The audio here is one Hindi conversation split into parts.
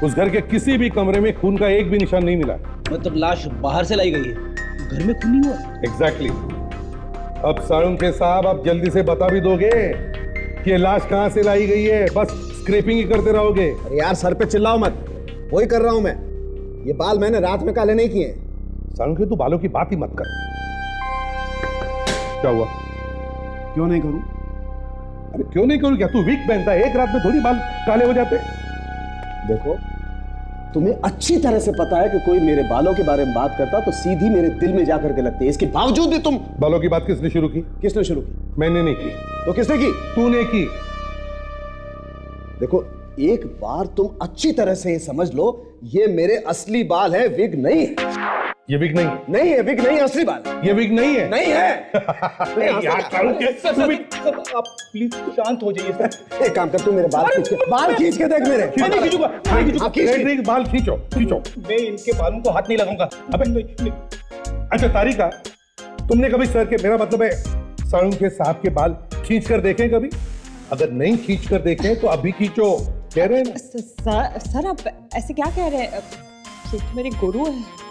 उस घर के किसी भी कमरे में खून का एक भी निशान नहीं मिला। मतलब लाश बाहर से लाई गई है, घर में खून नहीं हुआ? एग्जैक्टली। अब साळुंखे साहब आप जल्दी से बता भी दोगे कि ये लाश कहां से लाई गई है? बस स्क्रैपिंग ही करते रहोगे। अरे यार सर पे चिल्लाओ मत, वही कर रहा हूं मैं। ये बाल मैंने रात में काले नहीं किए। साळुंखे तू बालों की बात ही मत कर। क्या हुआ? क्यों नहीं करूं? अरे क्यों नहीं करूं? क्या तू वीक पहनता है? एक रात में थोड़ी बाल काले हो जाते। देखो, तुम्हें अच्छी तरह से पता है कि कोई मेरे बालों के बारे में बात करता तो सीधी मेरे दिल में जाकर के लगती है। इसके बावजूद भी तुम। बालों की बात किसने शुरू की? किसने शुरू की? मैंने नहीं की। तो किसने की? तूने की। देखो, एक बार तुम अच्छी तरह से ये समझ लो, ये मेरे असली बाल है, विग नहीं है। ये विग नहीं? नहीं है, विग नहीं है, असली बाल। ये विग नहीं है? नहीं है। यार साळुंखे, तू भी आप प्लीज शांत हो जाइए सर। एक काम कर, तू मेरे बाल खींच के देख मेरे। मैं नहीं खींचूंगा, मैं नहीं खींचूंगा। बाल खींचो खींचो। मैं इनके बालों को हाथ नहीं लगाऊंगा। अबे अच्छा तारिका, तुमने कभी सर के, मेरा मतलब है साळुंखे साहब के बाल खींच कर देखे कभी? अगर नहीं खींच कर देखे तो अभी खींचो। कह रहे हैं ना? सर आप ऐसे क्या कह रहे हैं? ये तो मेरे गुरु है।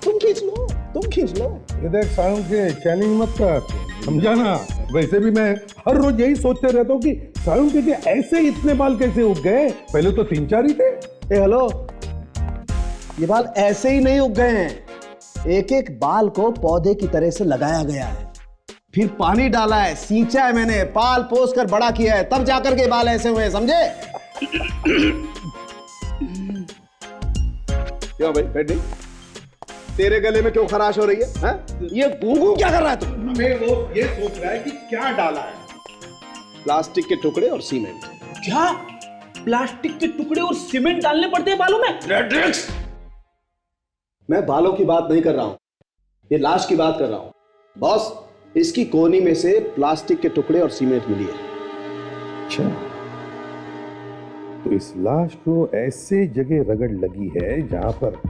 तुम खींच लो, तुम खींच लो। ये देख साळुंखे, चैलेंज मत कर, समझा ना? वैसे भी मैं हर रोज यही सोचते रहता हूँ कि साळुंखे के ऐसे इतने बाल कैसे उग गए? पहले तो 3-4 ही थे। हेलो, ये बाल ऐसे ही नहीं उग गए हैं। एक एक बाल को पौधे की तरह से लगाया गया है, फिर पानी डाला है, सींचा है मैंने, पाल पोस कर बड़ा किया है, तब जाकर के बाल ऐसे हुए, समझे? क्यों भाई बैठ? तेरे गले में क्यों खराश हो रही है? हा? ये गूंगू क्या कर रहा है तू? मैं वो ये सोच रहा है कि क्या डाला है। प्लास्टिक के टुकड़े और सीमेंट। क्या प्लास्टिक के टुकड़े और सीमेंट डालने पड़ते हैं बालों में? मैं बालों की बात नहीं कर रहा हूं, ये लाश की बात कर रहा हूं। बॉस, इसकी कोहनी में से प्लास्टिक के टुकड़े और सीमेंट मिली है। अच्छा, तो इस लाश को ऐसे जगह रगड़ लगी है जहां पर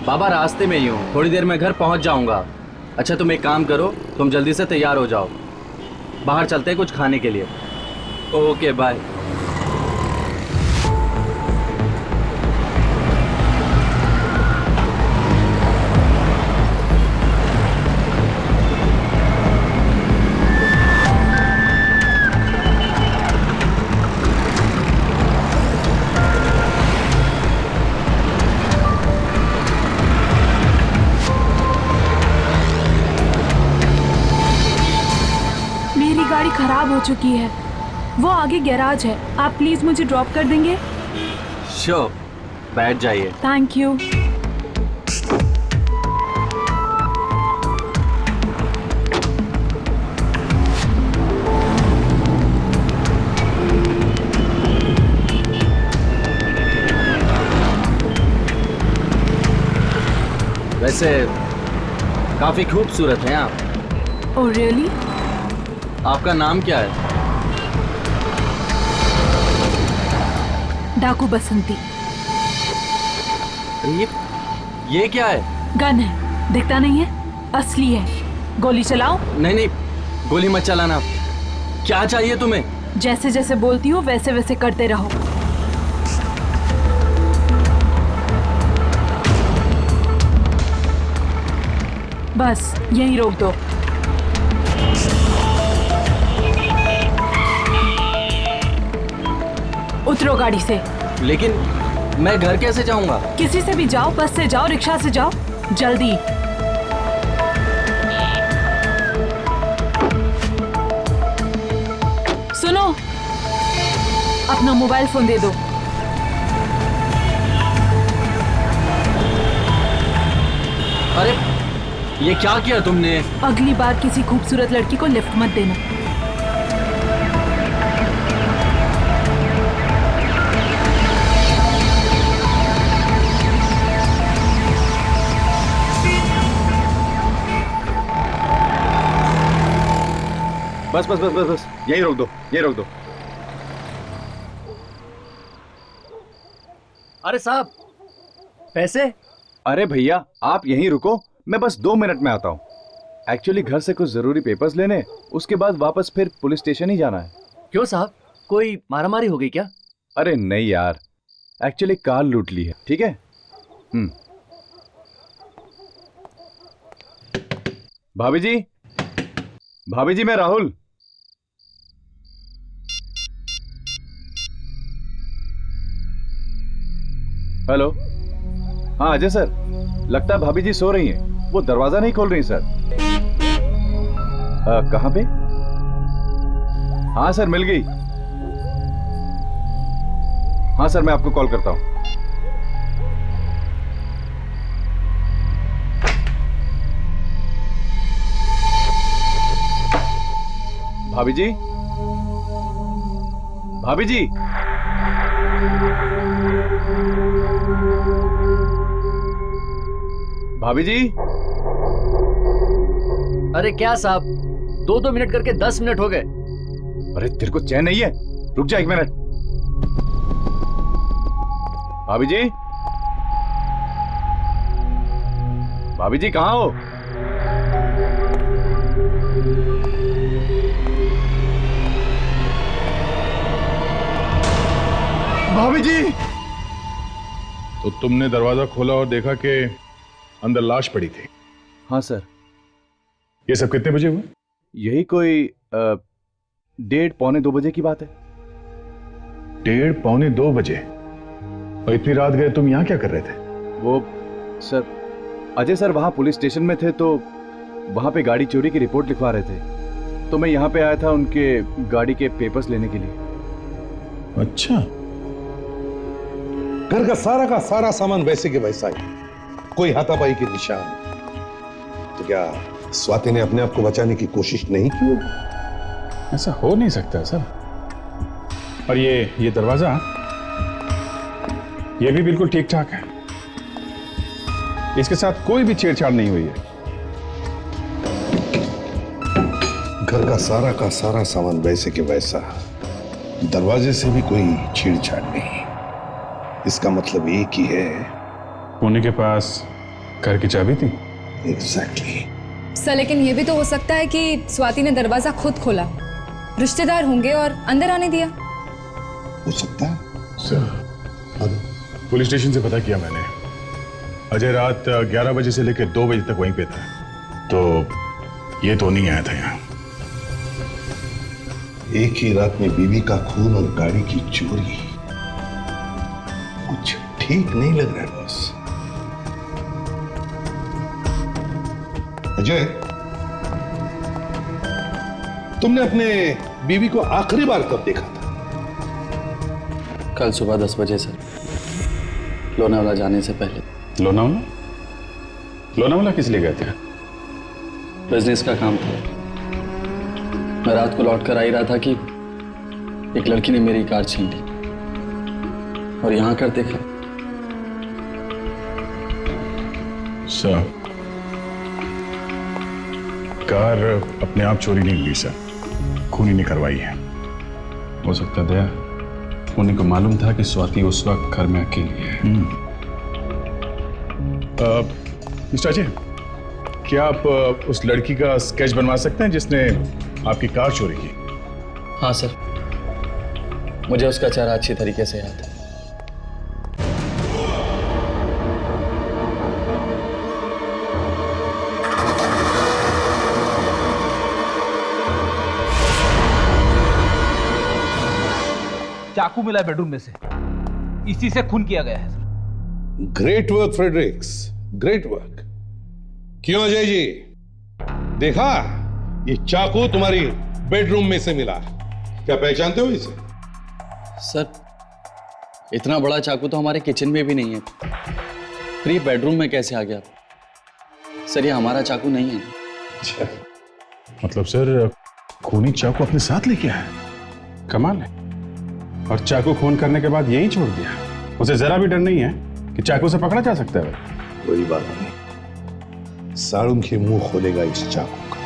बाबा रास्ते में ही हूँ, थोड़ी देर में घर पहुँच जाऊँगा। अच्छा तुम एक काम करो, तुम जल्दी से तैयार हो जाओ, बाहर चलते हैं कुछ खाने के लिए। Okay bye. गाड़ी खराब हो चुकी है, वो आगे गैराज है, आप प्लीज मुझे ड्रॉप कर देंगे? श्योर, बैठ जाइए। Thank you. वैसे काफी खूबसूरत हैं आप। Oh really? आपका नाम क्या है? डाकू बसंती। ये क्या है? गन है, दिखता नहीं है? असली है। गोली चलाओ? नहीं नहीं, गोली मत चलाना। क्या चाहिए तुम्हें? जैसे जैसे बोलती हो वैसे वैसे करते रहो। बस यहीं रोक दो। उतरो गाड़ी से। लेकिन मैं घर कैसे जाऊंगा? किसी से भी जाओ, बस से जाओ, रिक्शा से जाओ, जल्दी। सुनो, अपना मोबाइल फोन दे दो। अरे ये क्या किया तुमने? अगली बार किसी खूबसूरत लड़की को लिफ्ट मत देना। बस बस बस बस बस, यही रोक दो, यही रोक दो। अरे साहब, पैसे? अरे भैया, आप यहीं रुको, मैं बस 2 मिनट में आता हूँ। एक्चुअली घर से कुछ जरूरी पेपर्स लेने, उसके बाद वापस फिर पुलिस स्टेशन ही जाना है। क्यों साहब, कोई मारामारी हो गई क्या? अरे नहीं यार, एक्चुअली कार लूट ली है। ठीक है। भाभी जी, भाभी जी, मैं राहुल। हेलो। हाँ अजय सर, लगता है भाभी जी सो रही हैं। वो दरवाजा नहीं खोल रही सर। कहाँ पे? हाँ सर, मिल गई। हाँ सर, मैं आपको कॉल करता हूँ। भाभी जी, भाभी जी, भाभी जी। अरे क्या साहब, 2-2 मिनट करके 10 मिनट हो गए। अरे तेरे को चैन नहीं है? रुक जा 1 मिनट। भाभी जी, भाभी जी कहाँ हो? भाभी जी। तो तुमने दरवाजा खोला और देखा कि अंदर लाश पड़ी थी? हाँ सर। ये सब कितने बजे हुआ? यही कोई 1:30-2 बजे की बात है। 1:30-2 बजे? और इतनी रात गए तुम यहाँ क्या कर रहे थे? वो सर, अजय सर वहां पुलिस स्टेशन में थे तो वहां पे गाड़ी चोरी की रिपोर्ट लिखवा रहे थे, तो मैं यहाँ पे आया था उनके गाड़ी के पेपर्स लेने के लिए। अच्छा। घर का सारा सामान वैसे के वैसा ही, कोई हाथापाई के निशान। तो क्या स्वाति ने अपने आप को बचाने की कोशिश नहीं की होगी? ऐसा हो नहीं सकता सर। और ये दरवाजा, ये भी बिल्कुल ठीक ठाक है। इसके साथ कोई भी छेड़छाड़ नहीं हुई है। घर का सारा सामान वैसे के वैसा, दरवाजे से भी कोई छेड़छाड़ नहीं। इसका मतलब एक ही है, पुणे के पास घर की चाबी थी। एग्जैक्टली। सर लेकिन ये भी तो हो सकता है कि स्वाति ने दरवाजा खुद खोला, रिश्तेदार होंगे और अंदर आने दिया। हो सकता है सर। पुलिस स्टेशन से पता किया मैंने, अजय रात 11 बजे से लेकर 2 बजे तक वहीं पे था, तो ये तो नहीं आया था यहाँ। एक ही रात में बीवी का खून और गाड़ी की चोरी, कुछ ठीक नहीं लग रहा है बॉस। अजय, तुमने अपने बीवी को आखिरी बार कब देखा था? कल सुबह 10 बजे सर, लोनावाला जाने से पहले। लोनावाला? लोनावाला किस लिए गए थे? बिजनेस का काम था। मैं रात को लौट कर आ ही रहा था कि एक लड़की ने मेरी कार छीन ली और यहाँ कर देखा। सर, कार अपने आप चोरी नहीं हुई सर, खूनी ने करवाई है। हो सकता है दया, उन्हीं को मालूम था कि स्वाति उस वक्त घर में अकेली है। मिस्टर अजय, क्या आप उस लड़की का स्केच बनवा सकते हैं जिसने आपकी कार चोरी की? हाँ सर, मुझे उसका चेहरा अच्छी तरीके से याद है। चाकू मिला है बेडरूम में से, इसी से खून किया गया है sir. Great work Fredericks, great work. क्यों अजय जी, देखा ये चाकू तुम्हारी बेडरूम में से मिला, क्या पहचानते हो इसे? सर, इतना बड़ा चाकू तो हमारे किचन में भी नहीं है, फिर ये बेडरूम में कैसे आ गया? सर, ये हमारा चाकू नहीं है। अच्छा, मतलब सर खूनी चाकू अपने साथ लेके आया? कमाल है। और चाकू खून करने के बाद यही छोड़ दिया? उसे जरा भी डर नहीं है कि चाकू से पकड़ा जा सकता है? कोई बात नहीं, साळुंखे मुंह खोलेगा इस चाकू का।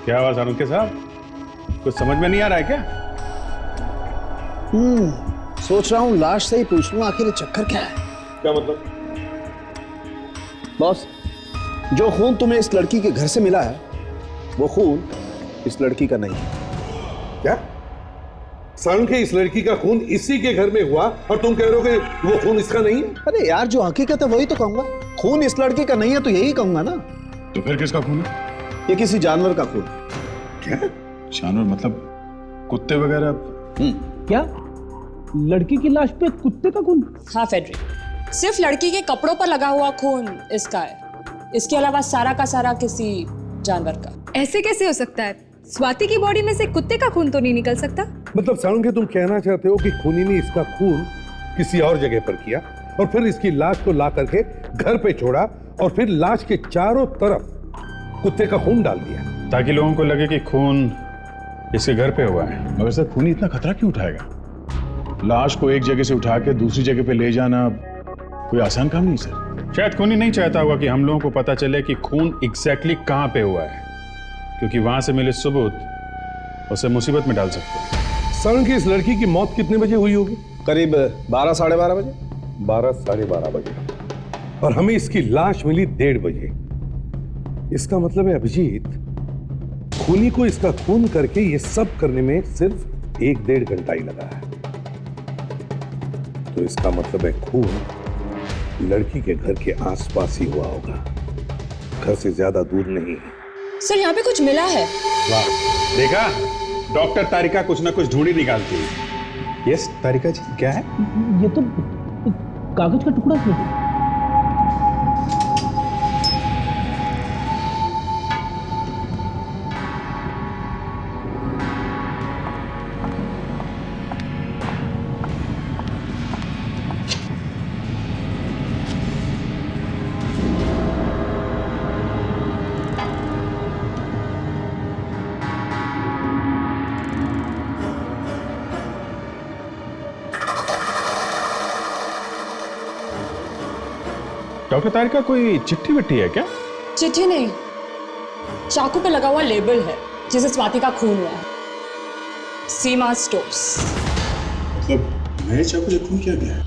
क्या हुआ साळुंखे साहब, कुछ समझ में नहीं आ रहा है क्या? सोच रहा हूँ लाश से ही पूछ लूं आखिर ये चक्कर क्या है। क्या मतलब? बॉस, जो खून तुम्हें इस लड़की के घर से मिला है वो खून इस लड़की का नहीं है। क्या? सालून के इस लड़की का खून इसी के घर में हुआ और तुम कह रहे हो कि वो खून इसका नहीं है? अरे यार, जो हकीकत है वही तो कहूंगा। खून इस लड़की का नहीं है तो यही कहूंगा ना। तो फिर किसका खून है? ये किसी जानवर का खून। क्या जानवर? मतलब कुत्ते वगैरह? क्या लड़की की लाश पे कुत्ते का खून? हाँ फेडरिक, सिर्फ लड़की के कपड़ों पर लगा हुआ खून इसका है, इसके अलावा सारा का सारा किसी जानवर का। ऐसे कैसे हो सकता है? स्वाति की बॉडी में से कुत्ते का खून तो नहीं निकल सकता। मतलब सालून के तुम कहना चाहते हो कि खूनी ने इसका खून किसी और जगह पर किया और फिर इसकी लाश को ला करके घर पे छोड़ा और फिर लाश के चारों तरफ कुत्ते का खून डाल दिया, ताकि लोगों को लगे कि खून इसके घर पे हुआ है। मगर सर, खूनी इतना खतरा क्यों उठाएगा? लाश को एक जगह से उठा के दूसरी जगह पे ले जाना कोई आसान काम नहीं सर। शायद खूनी नहीं चाहता होगा कि हम लोगों को पता चले कि खून एग्जैक्टली कहां पे हुआ है, क्योंकि वहां से मिले सबूत उसे मुसीबत में डाल सकते हैं। सालून की इस लड़की की मौत कितने बजे हुई होगी? करीब 12 साढ़े 12 बजे। 12 साढ़े 12 बजे और हमें इसकी लाश मिली 1:30 बजे। इसका मतलब है अभिजीत, खूनी को इसका खून करके ये सब करने में सिर्फ 1-1.5 घंटा ही लगा है। तो इसका मतलब है खून लड़की के घर के आसपास ही हुआ होगा, घर से ज्यादा दूर नहीं। सर, यहाँ पे कुछ मिला है। वाह, देखा, डॉक्टर तारिका कुछ ना कुछ ढूंढ ही निकालती है। यस तारिका जी, क्या है? ये तो कागज का टुकड़ा है। डॉक्टर तारिका, कोई चिट्ठी विट्ठी है क्या? चिट्ठी नहीं, चाकू पे लगा हुआ लेबल है जिसे स्वाति का खून हुआ है। सीमा स्टोर्स। मतलब नए चाकू से खून किया गया है?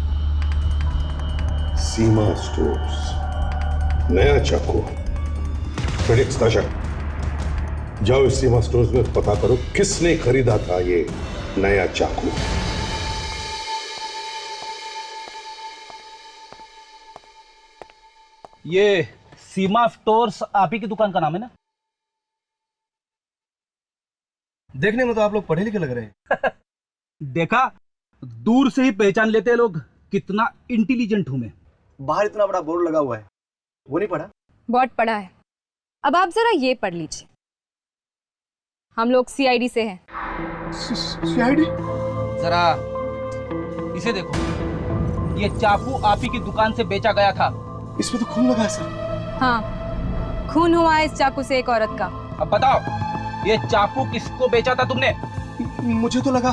सीमा स्टोर्स, नया चाकू। फेलिक्स ताशा, जाओ इस सीमा स्टोर्स में पता करो किसने खरीदा था ये नया चाकू। ये सीमा स्टोर्स आप ही की दुकान का नाम है ना? देखने में तो आप लोग पढ़े लिखे लग रहे हैं। देखा, दूर से ही पहचान लेते हैं लोग कितना इंटेलिजेंट हूं मैं। बाहर इतना बड़ा बोर्ड लगा हुआ है, वो नहीं पढ़ा? बहुत पढ़ा है। अब आप जरा ये पढ़ लीजिए, हम लोग सीआईडी से हैं। सीआईडी? जरा इसे देखो, ये चाकू आप ही की दुकान से बेचा गया था। इसमें तो खून लगा है सर। हाँ, खून हुआ है इस चाकू से एक औरत का। अब बताओ, ये चाकू किसको बेचा था तुमने? मुझे तो लगा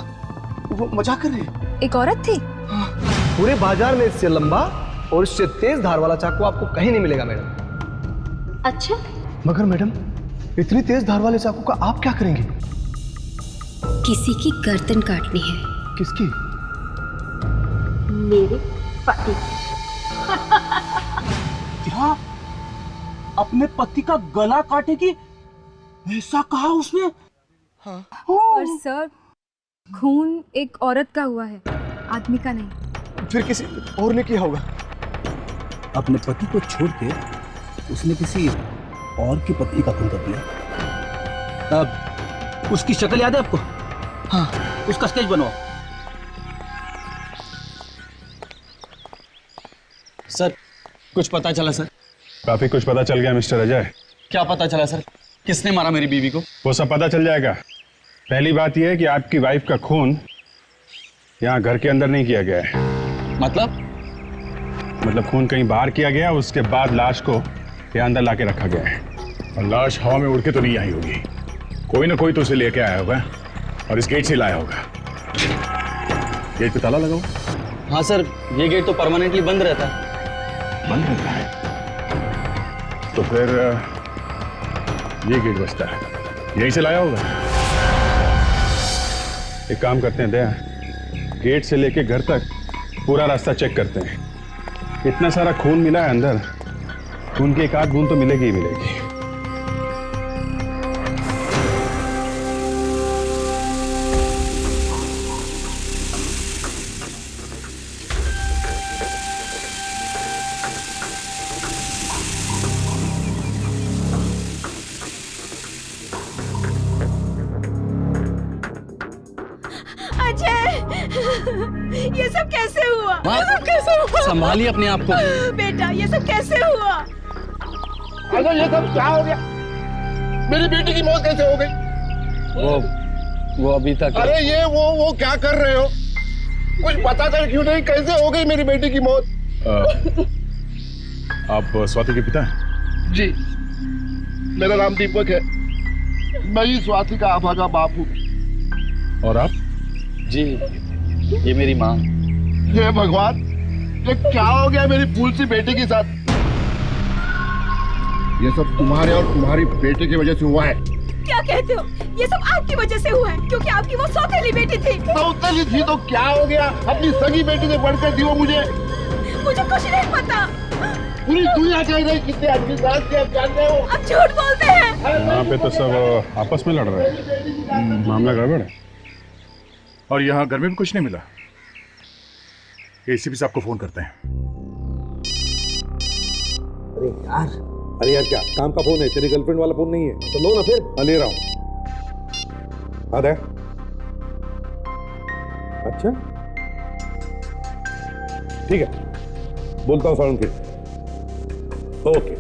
वो मजाक कर रही है। एक औरत थी। पूरे बाजार में इससे लंबा और इससे तेज धार वाला चाकू आपको कहीं नहीं मिलेगा मैडम। अच्छा? मगर मैडम, इतनी तेज धार वाले चाकू का आप क्या करेंगे? किसी की गर्दन काटनी है। किसकी? मेरे पति। क्या? अपने पति का गला काटेगी? ऐसा कहा उसने? हाँ। पर सर, खून एक औरत का हुआ है, आदमी का नहीं। फिर किसी और ने किया होगा। अपने पति को छोड़ के उसने किसी और की पत्नी का खून कर दिया। अब उसकी शक्ल याद है आपको? हाँ। उसका स्केच बनवाओ। सर, कुछ पता चला सर? काफी कुछ पता चल गया मिस्टर अजय। क्या पता चला सर? किसने मारा मेरी बीवी को? वो सब पता चल जाएगा। पहली बात यह है कि आपकी वाइफ का खून यहाँ घर के अंदर नहीं किया गया है। मतलब खून कहीं बाहर किया गया, उसके बाद लाश को यहाँ अंदर लाके रखा गया है। और लाश हवा में उड़ के तो नहीं आई होगी, कोई ना कोई तो उसे लेके आया होगा और इस गेट से लाया होगा। गेट पे ताला लगाओ। हाँ सर, ये गेट तो परमानेंटली बंद रहता है। बंद रहता है? तो फिर ये गेट बचता है, यहीं से लाया होगा। एक काम करते हैं दया, गेट से लेके घर तक पूरा रास्ता चेक करते हैं। इतना सारा खून मिला है अंदर, खून की एक आध बूंद तो मिलेगी ही मिलेगी। ये सब कैसे हुआ? ये सब कैसे हुआ? संभालिए अपने आप को। बेटा ये सब कैसे हुआ? अरे ये सब क्या हो गया? मेरी बेटी की मौत कैसे हो गई? वो अभी तक। अरे ये वो क्या कर रहे हो? कुछ पता कर क्यों नहीं, कैसे हो गई मेरी बेटी की मौत? आप स्वाति के पिता हैं? जी, मेरा नाम दीपक है। मैं ही स्वाति का अभागा बाप हूँ। और आप? जी, ये मेरी माँ। हे भगवान, ये क्या हो गया मेरी फूल सी बेटी के साथ? ये सब तुम्हारे और तुम्हारी बेटी की वजह से हुआ है। क्या कहते हो? ये सब आपकी वजह से हुआ है, क्योंकि आपकी वो सौतेली बेटी थी। सौतेली थी तो क्या हो गया? अपनी सगी बेटी से बढ़कर थी वो मुझे कुछ नहीं पता। पूरी दुनिया कह रही कितने अच्छी बात थी, आप जानते हो? आप झूठ बोलते हैं। यहाँ पे तो सब आपस में लड़ रहे हैं, मामला गड़बड़ है। और यहाँ घर में भी कुछ नहीं मिला? एसीपी साहब को फोन करते हैं। अरे यार क्या काम का फोन है? तेरी गर्लफ्रेंड वाला फोन नहीं है तो लो ना फिर। हाँ ले रहा हूँ। हाँ दे। अच्छा ठीक है, बोलता हूँ साळुंखे। ओके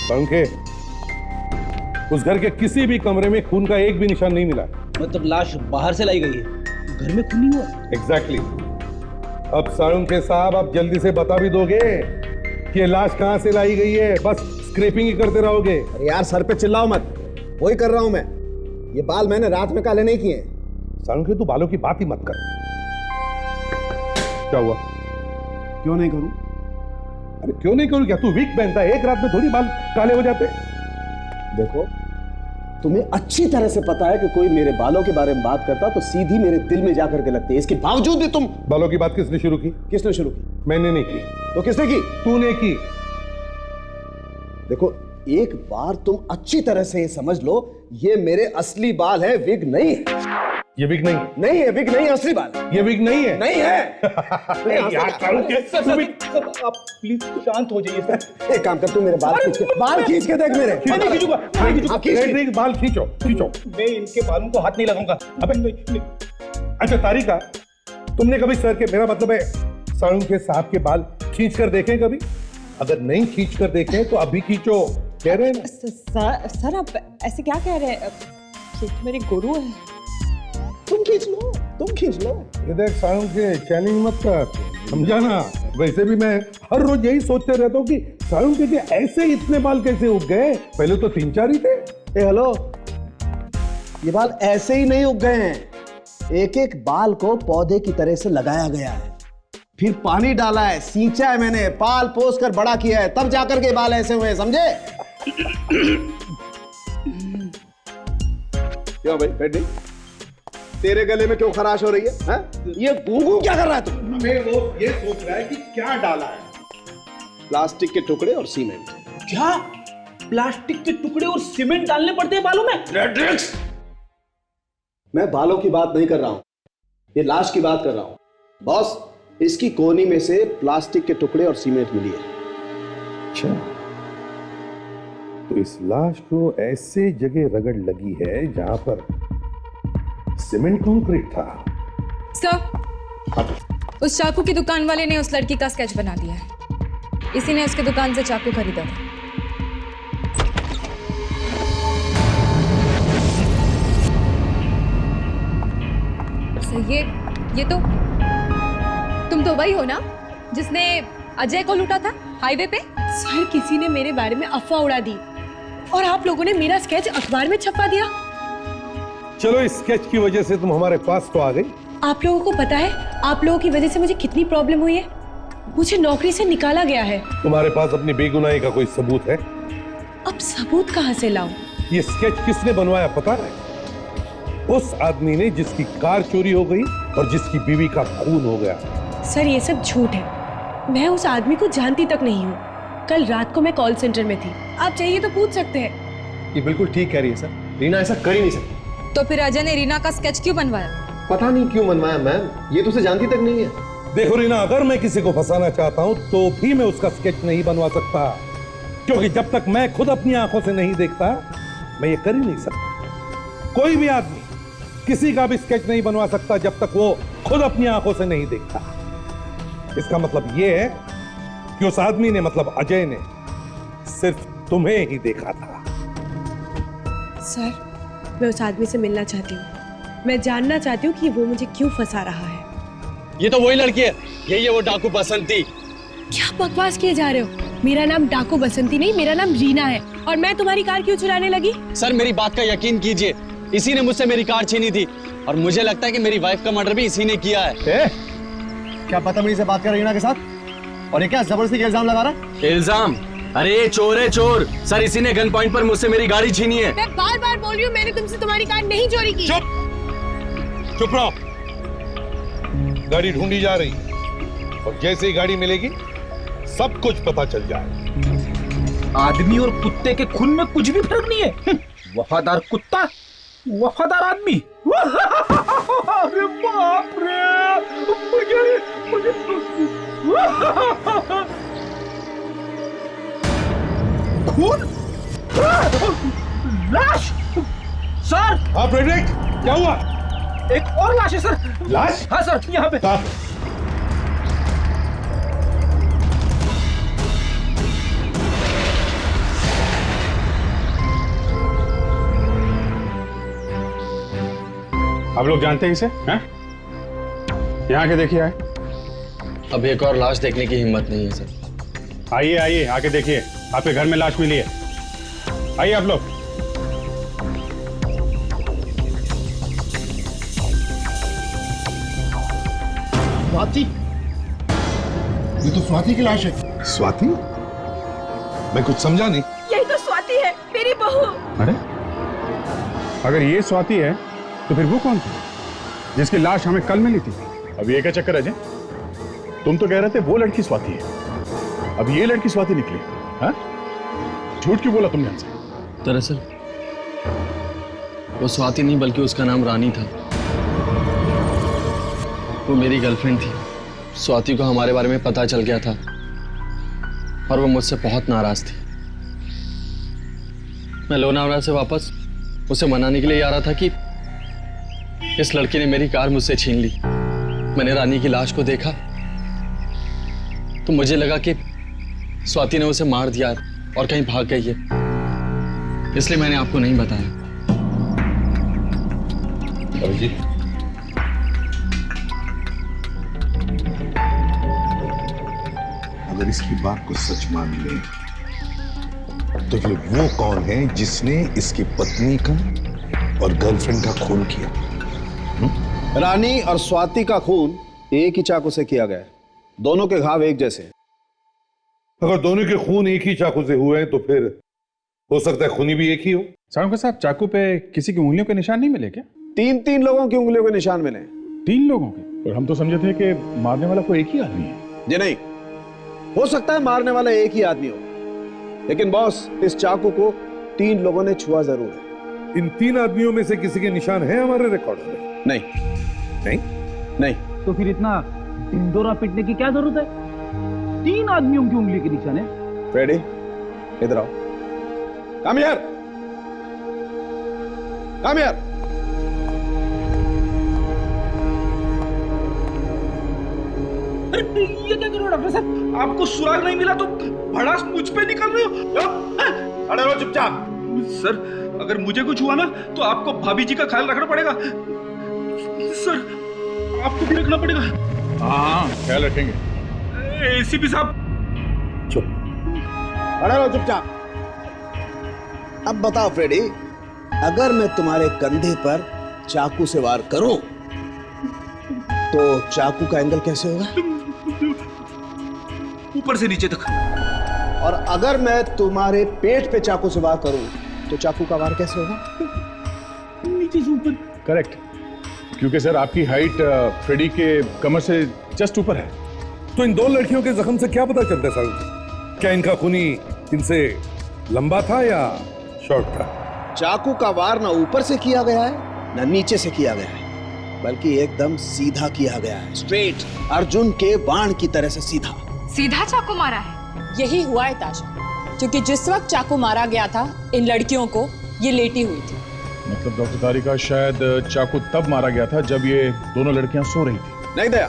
साळुंखे, उस घर के किसी भी कमरे में खून का एक भी निशान नहीं मिला। मतलब लाश बाहर से लाई गई है, घर में खून नहीं हुआ? एग्जैक्टली। अब साळुंखे साहब आप जल्दी से बता भी दोगे कि ये लाश कहां से लाई गई है? बस स्क्रैपिंग ही करते रहोगे। अरे यार सर पे चिल्लाओ मत, वही कर रहा हूं मैं। ये बाल मैंने रात में काले नहीं किए। साळुंखे तू बालों की बात ही मत कर। क्या हुआ? क्यों नहीं करूं? अरे क्यों नहीं करूं क्या? तू वीक पहनता है, एक रात में थोड़ी बाल काले हो जाते। देखो, तुम्हें अच्छी तरह से पता है कि कोई मेरे बालों के बारे में बात करता तो सीधी मेरे दिल में जाकर के लगती है। इसके बावजूद भी तुम। बालों की बात किसने शुरू की? किसने शुरू की? मैंने नहीं की। तो किसने की? तूने की। देखो, एक बार तुम अच्छी तरह से ये समझ लो, ये मेरे असली बाल है, विग नहीं है। ये विग नहीं? नहीं है, विग नहीं है, असली बाल। ये विग नहीं है? नहीं है। यार साळुंखे, तू भी आप प्लीज शांत हो जाइए सर। एक काम कर, तू मेरे बाल खींच के देख मेरे। मैं नहीं खींचूंगा। बाल खींचो खींचो। मैं इनके बालों को हाथ नहीं लगाऊंगा। अबे अच्छा तारिका, तुमने कभी सर के, मेरा मतलब है साळुंखे साहब के बाल खींच कर देखे कभी? अगर नहीं खींच कर देखे तो अभी खींचो। कह रहे हैं ना? सर आप ऐसे क्या कह रहे हैं? ये तो मेरे गुरु है। तुम खींच लो, तुम खींच लो। ये देख साळुंखे, चैलेंज मत कर, समझा ना? वैसे भी मैं हर रोज यही सोचते रहता हूँ कि साळुंखे के ऐसे इतने बाल कैसे उग गए? पहले तो 3-4 ही थे। हेलो, ये बाल ऐसे ही नहीं उग गए हैं। एक एक बाल को पौधे की तरह से लगाया गया है, फिर पानी डाला है, सींचा है मैंने, पाल पोस कर बड़ा किया है, तब जाकर के बाल ऐसे हुए, समझे? क्यों भाई बैठ? तेरे गले में क्यों खराश हो रही है? हा? ये गूंगू क्या कर रहा है तू? वो ये सोच रहा है कि क्या डाला है। प्लास्टिक के टुकड़े और सीमेंट। क्या प्लास्टिक के टुकड़े और सीमेंट डालने पड़ते हैं बालों में? मैं बालों की बात नहीं कर रहा हूं, ये लाश की बात कर रहा हूं। बॉस, इसकी कोहनी में से प्लास्टिक के टुकड़े और सीमेंट मिली है। अच्छा, तो इस लाश को ऐसे जगह रगड़ लगी है जहां पर सीमेंट कंक्रीट था। सर, उस चाकू की दुकान वाले ने उस लड़की का स्केच बना दिया है। इसी ने उसके दुकान से चाकू खरीदा था। सर, ये तो तुम तो वही हो ना जिसने अजय को लूटा था हाईवे पे? सर, किसी ने मेरे बारे में अफवाह उड़ा दी और आप लोगों ने मेरा स्केच अखबार में छपवा दिया। चलो, इस स्केच की वजह से तुम हमारे पास तो आ गई। आप लोगों को पता है आप लोगों की वजह से मुझे कितनी प्रॉब्लम हुई है? मुझे नौकरी से निकाला गया है। तुम्हारे पास अपनी बेगुनाही का कोई सबूत है? अब सबूत कहां से लाऊं? ये स्केच किसने बनवाया पता है? उस आदमी ने जिसकी कार चोरी हो गई और जिसकी बीवी का खून हो गया। सर ये सब झूठ है, मैं उस आदमी को जानती तक नहीं हूँ। कल रात को मैं कॉल सेंटर में थी, आप चाहिए तो पूछ सकते हैं। ये बिल्कुल ठीक कह रही है सर, रीना ऐसा कर ही नहीं सकती। तो फिर अजय ने रीना का स्केच क्यों बनवाया? पता नहीं क्यों बनवाया मैम, ये तो उसे जानती तक नहीं है। देखो रीना, अगर मैं किसी को फंसाना चाहता हूं तो भी मैं उसका स्केच नहीं बनवा सकता, क्योंकि जब तक मैं खुद अपनी आंखों से नहीं देखता मैं ये कर ही नहीं सकता। कोई भी आदमी किसी का भी स्केच नहीं बनवा सकता जब तक वो खुद अपनी आंखों से नहीं देखता। इसका मतलब ये है कि उस आदमी ने, मतलब अजय ने, सिर्फ तुम्हें ही देखा था। सर मैं उस आदमी से मिलना चाहती हूँ, मैं जानना चाहती हूँ कि वो मुझे क्यों फंसा रहा है। ये तो वही लड़की है, यही है वो डाकू बसंती। क्या बकवास किए जा रहे हो? मेरा नाम डाकू बसंती नहीं, मेरा नाम रीना है। और मैं तुम्हारी कार क्यों चुराने लगी? सर मेरी बात का यकीन कीजिए, इसी ने मुझसे मेरी कार छीनी थी और मुझे लगता है कि मेरी वाइफ का मर्डर भी इसी ने किया है। क्या बदतमीजी से बात कर रीना के साथ? और ये क्या जबरदस्ती का इल्जाम लगा रहा है? इल्जाम? अरे ये चोर है चोर। सर इसी ने गन पॉइंट पर मुझसे मेरी गाड़ी छीनी है। मैं बार बार बोल रही हूँ, मैंने तुमसे तुम्हारी कार नहीं चोरी की। चुप रहो, गाड़ी ढूंढी जा रही है और जैसे ही गाड़ी मिलेगी सब कुछ पता चल जाएगा। आदमी और कुत्ते के खून में कुछ भी फर्क नहीं है। वफादार कुत्ता, वफादार आदमी। अरे बाप रे, मुझे खून, लाश। सर। हाँ फ्रेडरिक, क्या हुआ? एक और लाश है सर। लाश? हाँ सर, यहाँ पे। आप लोग जानते हैं इसे? हैं? यहाँ के देखिए आए। अब एक और लाश देखने की हिम्मत नहीं है सर। आइए आइए, आके देखिए, आपके घर में लाश मिली है। आइए आप लोग। स्वाति, ये तो स्वाति की लाश है। स्वाति? मैं कुछ समझा नहीं। यही तो स्वाति है, मेरी बहू। अरे अगर ये स्वाति है तो फिर वो कौन थी जिसकी लाश हमें कल मिली थी? अब ये क्या चक्कर अजय? तुम तो कह रहे थे वो लड़की स्वाति है, अब ये लड़की स्वाति निकली। हाँ? झूठ क्यों बोला तुमने हमसे? दरअसल वो स्वाति नहीं बल्कि उसका नाम रानी था। वो मेरी गर्लफ्रेंड थी। स्वाति को हमारे बारे में पता चल गया था और वो मुझसे बहुत नाराज थी। मैं लोनावला से वापस उसे मनाने के लिए आ रहा था कि इस लड़की ने मेरी कार मुझसे छीन ली। मैंने रानी की लाश को देखा तो मुझे लगा कि स्वाति ने उसे मार दिया और कहीं भाग गई है, इसलिए मैंने आपको नहीं बताया। अभिजीत, अगर इसकी बात को सच मान ले तो फिर वो कौन है जिसने इसकी पत्नी का और गर्लफ्रेंड का खून किया? रानी और स्वाति का खून एक ही चाकू से किया गया है, दोनों के घाव एक जैसे हैं। अगर दोनों के खून एक ही चाकू से हुए हैं तो फिर हो सकता है खूनी भी एक ही हो। साहब साहब, चाकू पे किसी की उंगलियों के निशान नहीं मिले क्या? तीन लोगों की उंगलियों के निशान मिले। 3 लोगों के? और हम तो समझे थे कि मारने वाला कोई एक ही आदमी है। जी नहीं, हो सकता है मारने वाला एक ही आदमी हो, लेकिन बॉस इस चाकू को 3 लोगों ने छुआ जरूर है। इन 3 आदमियों में से किसी के निशान है हमारे रिकॉर्ड में? नहीं नहीं नहीं। तो फिर इतना ढिंडोरा पीटने की क्या जरूरत है? 3 आदमियों की उंगली के निशान है। फ्रेडी, इधर आओ। Come here, come here. अरे ये क्या कर रहे हो डॉक्टर साहब? आपको सुराग नहीं मिला तो भड़ास मुझ पे निकल रहे हो? अरे रहो चुपचाप। सर अगर मुझे कुछ हुआ ना तो आपको भाभी जी का ख्याल रखना पड़ेगा। सर आपको भी रखना पड़ेगा। हाँ, ख्याल रखेंगे। एसीपी साहब। चुप, अरे रहो चुपचाप। अब बताओ फ्रेडी, अगर मैं तुम्हारे कंधे पर चाकू से वार करूं तो चाकू का एंगल कैसे होगा? ऊपर से नीचे तक। और अगर मैं तुम्हारे पेट पे चाकू से वार करूं तो चाकू का वार कैसे होगा? नीचे से ऊपर। करेक्ट। क्योंकि सर आपकी हाइट फ्रेडी के कमर से जस्ट ऊपर है। तो इन दो लड़कियों के जख्म से क्या पता चलता है साहब? क्या इनका खूनी इनसे लंबा था या शॉर्ट था? चाकू का वार ना ऊपर से किया गया है ना नीचे से किया गया है, बल्कि एकदम सीधा किया गया है, स्ट्रेट, अर्जुन के बाण की तरह से सीधा। सीधा चाकू मारा है? यही हुआ है ताशा, क्योंकि जिस वक्त चाकू मारा गया था इन लड़कियों को ये लेटी हुई थी। मतलब डॉक्टर तारिका शायद चाकू तब मारा गया था जब ये दोनों लड़कियां सो रही थी। नहीं दया,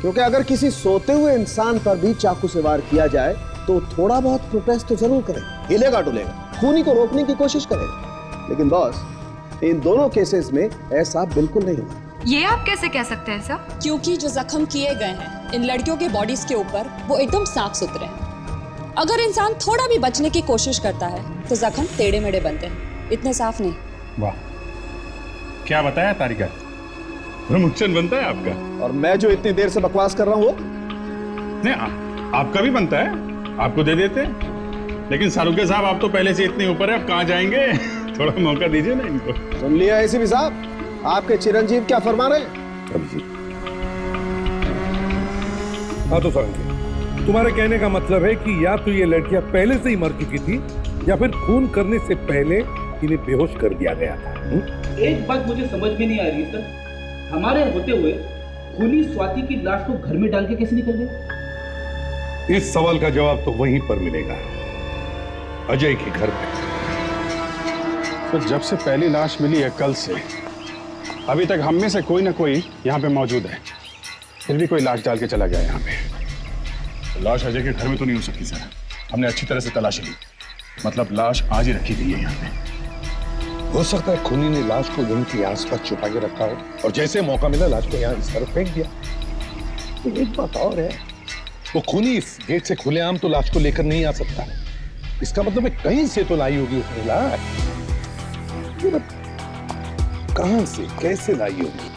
क्योंकि अगर किसी सोते हुए इंसान पर भी चाकू से वार किया जाए तो थोड़ा बहुत प्रोटेस्ट तो जरूर करेगा, हिलेगा डुलेगा, खूनी को रोकने की कोशिश करेगा। लेकिन बॉस, इन दोनों केसेस में ऐसा बिल्कुल नहीं हुआ। ये आप कैसे कह सकते हैं सर? क्योंकि जो जख्म किए गए हैं इन लड़कियों के बॉडीज के ऊपर वो एकदम साफ सुथरे हैं। अगर इंसान थोड़ा भी बचने की कोशिश करता है तो जख्म टेढ़े मेढ़े बनते हैं, इतने साफ नहीं। वाह, क्या बताया तारिका, प्रमोशन बनता है आपका। और मैं जो इतनी देर से बकवास कर रहा हूँ नहीं, आपका भी बनता है, आपको दे देते हैं। लेकिन सारुके साहब, आप तो पहले से इतने ऊपर है, अब कहाँ जाएंगे? थोड़ा मौका दीजिए ना इनको। सुन लिया एसीपी साहब, आपके चिरंजीव क्या फरमा रहे हैं? हाँ तो सारंगी, तुम्हारे कहने का मतलब है कि या तो ये लड़कियां पहले से ही मर चुकी थी या फिर खून करने से पहले इन्हें बेहोश कर दिया गया था। एक बात मुझे समझ में नहीं आ रही सर, हमारे होते हुए खूनी स्वाति की लाश को घर में डाल के कैसे निकल गए? इस सवाल का जवाब तो वहीं पर मिलेगा, अजय के घर पे। तो जब से पहली लाश मिली है कल से अभी तक हम में से कोई ना कोई यहाँ पे मौजूद है, फिर भी कोई लाश डाल के चला गया यहाँ पे। लाश अजय के घर में तो नहीं हो सकती सर, हमने अच्छी तरह से तलाशी ली, मतलब लाश आज ही रखी गई है यहाँ पे। हो सकता है खूनी ने लाश को रूम के आसपास छुपा के रखा हो और जैसे मौका मिला लाश को यहाँ इस तरफ फेंक दिया। तो एक बात और है, वो खूनी इस गेट से खुलेआम तो लाश को लेकर नहीं आ सकता। इसका मतलब है कहीं से तो लाई होगी उसने लाश, कहां से कैसे लाई होगी?